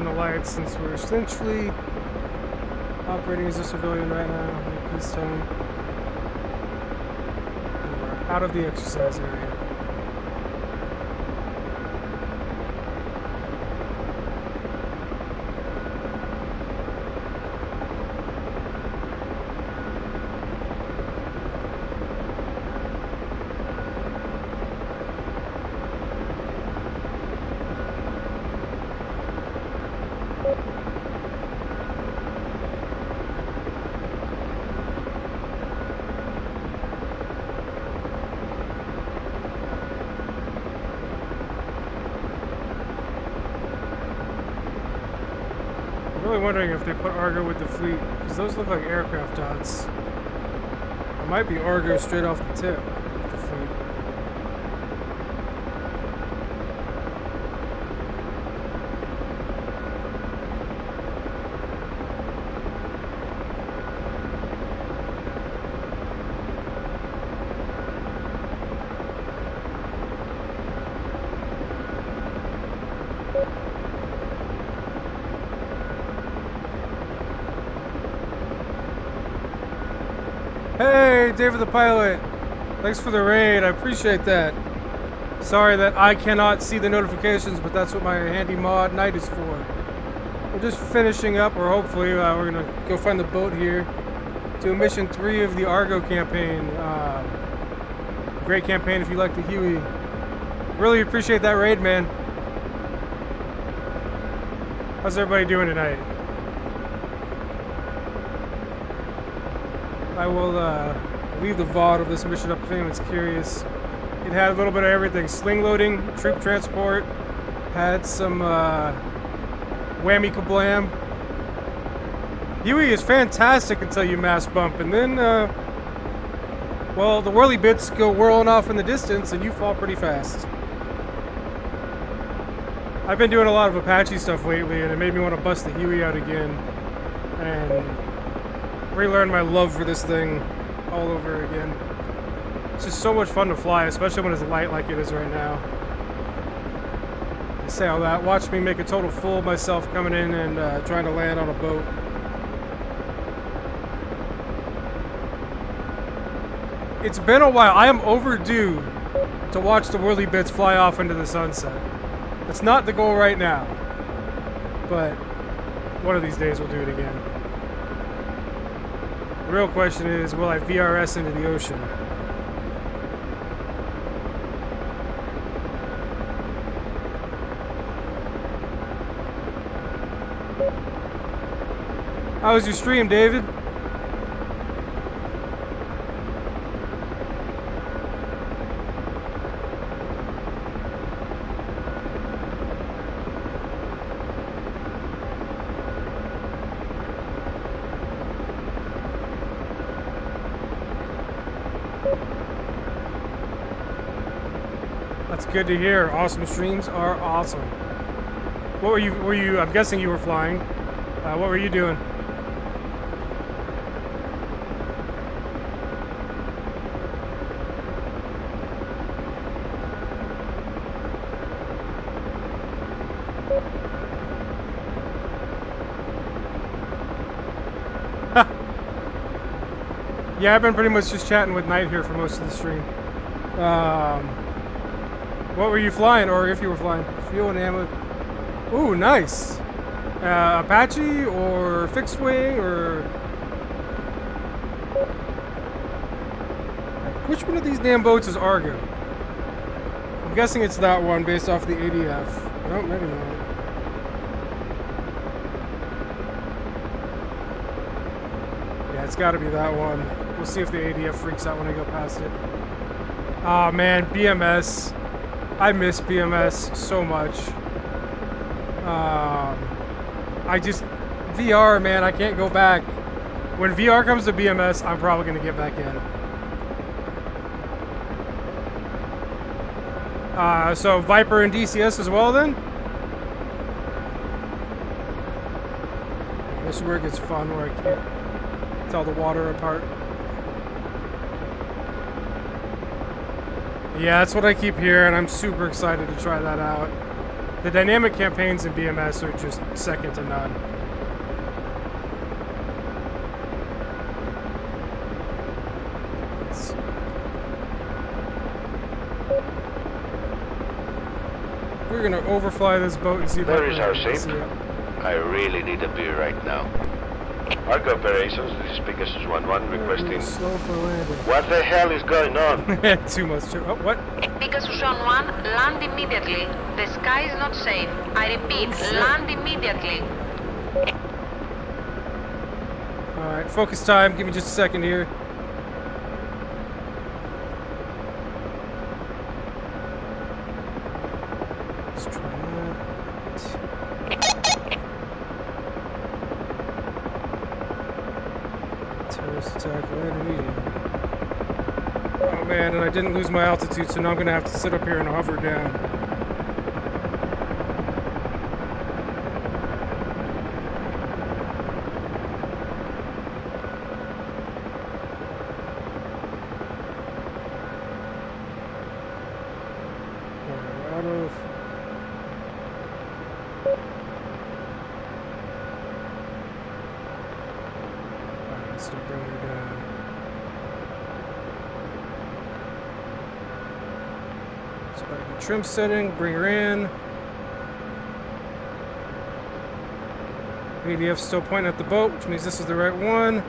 the lights since we're essentially operating as a civilian right now. Peace time. And we're out of the exercise area. I'm really wondering if they put Argo with the fleet, because those look like aircraft dots. It might be Argo straight off the tip with the fleet. Hey, David the pilot. Thanks for the raid. I appreciate that. Sorry that I cannot see the notifications, but that's what my handy mod night is for. We're just finishing up, or hopefully we're going to go find the boat here. Do mission 3 of the Argo campaign. Great campaign if you like the Huey. Really appreciate that raid, man. How's everybody doing tonight? I will leave the VOD of this mission up if anyone's curious. It had a little bit of everything. Sling loading, troop transport, had some whammy kablam. Huey is fantastic until you mass bump, and then, well, the whirly bits go whirling off in the distance and you fall pretty fast. I've been doing a lot of Apache stuff lately, and it made me want to bust the Huey out again and relearn my love for this thing all over again. It's just so much fun to fly, especially when it's light like it is right now. I say all that, watch me make a total fool of myself coming in and trying to land on a boat. It's been a while. I am overdue to watch the whirly bits fly off into the sunset. It's not the goal right now, but one of these days we'll do it again. The real question is, will I VRS into the ocean? How was your stream, David? That's good to hear. Awesome streams are awesome. What were you, I'm guessing you were flying. What were you doing? Yeah, I've been pretty much just chatting with Knight here for most of the stream. What were you flying, or if you were flying? Fuel and ammo. Ooh, nice. Apache or fixed wing or which one of these damn boats is Argo? I'm guessing it's that one based off the ADF. No, maybe not. Yeah, it's got to be that one. We'll see if the ADF freaks out when I go past it. Oh man, BMS. I miss BMS so much. I just... VR, man, I can't go back. When VR comes to BMS, I'm probably going to get back in. So Viper and DCS as well, then? This is where it gets fun, where I can't tell the water apart. Yeah, that's what I keep hearing. I'm super excited to try that out. The dynamic campaigns in BMS are just second to none. We're gonna overfly this boat and see if There I is can our ship. see it. I really need a beer right now. Argo operations, this is Pegasus 1-1 requesting... Slow for landing. What the hell is going on? Too much. Oh, what? Pegasus 1-1, land immediately. The sky is not safe. I repeat, land immediately. Alright, focus time. Give me just a second here. Let's try that. Terrorist attack, land immediately. Oh man, and I didn't lose my altitude, so now I'm gonna have to sit up here and hover down. Start bringing her down. So back to trim setting, bring her in. ADF still pointing at the boat, which means this is the right one.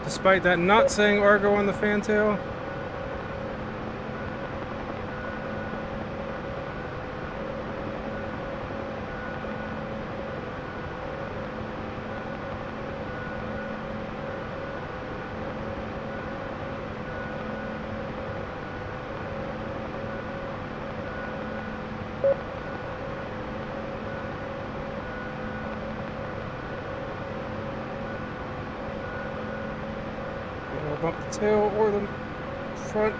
Despite that not saying Argo on the fantail. Bump the tail or the front.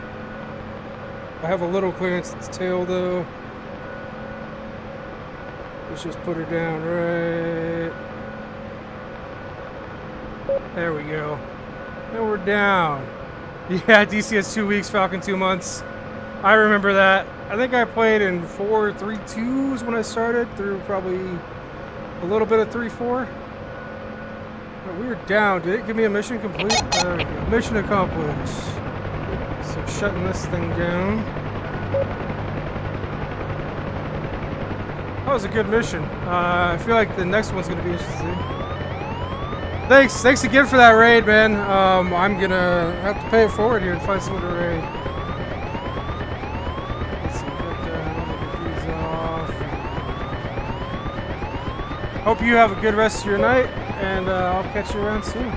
I have a little clearance at the tail though. Let's just put her down right. There we go. And we're down. Yeah, DCS 2 weeks, Falcon 2 months. I remember that. I think I played in 4.3.2s when I started, through probably a little bit of 3.4. But we were down. Did it give me a mission complete? There we go. Mission accomplished. So shutting this thing down. That was a good mission. I feel like the next one's going to be interesting. Thanks again for that raid, man. I'm going to have to pay it forward here and find someone to raid. Let's see, get these off. Hope you have a good rest of your night. And I'll catch you around soon.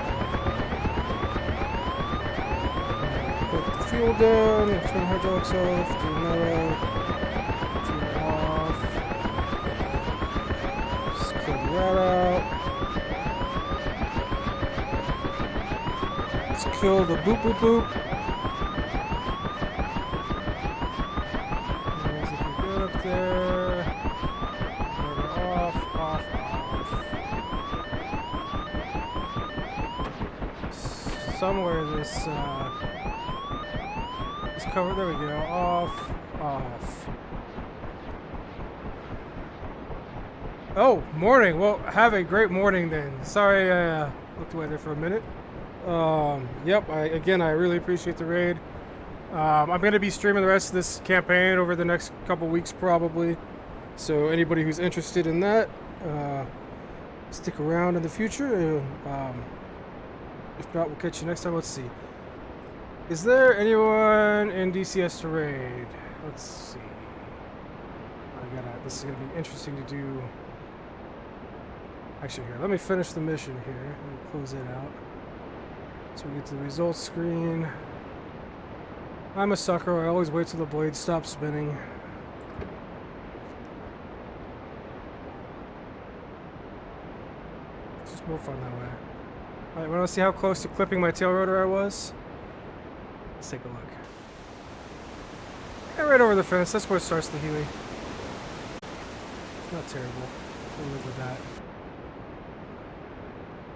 Put the fuel down, turn hydraulics off, do another, fuel off. Just kill the rat out. Let's kill the boop boop boop. As if we get up there, off, off, off. Somewhere this cover, there we go, off. Oh, morning. Well, have a great morning then. Sorry I looked away there for a minute. Yep, I really appreciate the raid. I'm going to be streaming the rest of this campaign over the next couple weeks probably. So anybody who's interested in that, stick around in the future. If not, we'll catch you next time. Let's see. Is there anyone in DCS to raid? Let's see. This is gonna be interesting to do. Actually, here, let me finish the mission here. Let me close it out. So we get to the results screen. I'm a sucker. I always wait till the blade stops spinning. It's just more fun that way. Alright, want to see how close to clipping my tail rotor I was? Let's take a look. Yeah, right over the fence. That's where it starts the Huey. Not terrible. We'll live with that.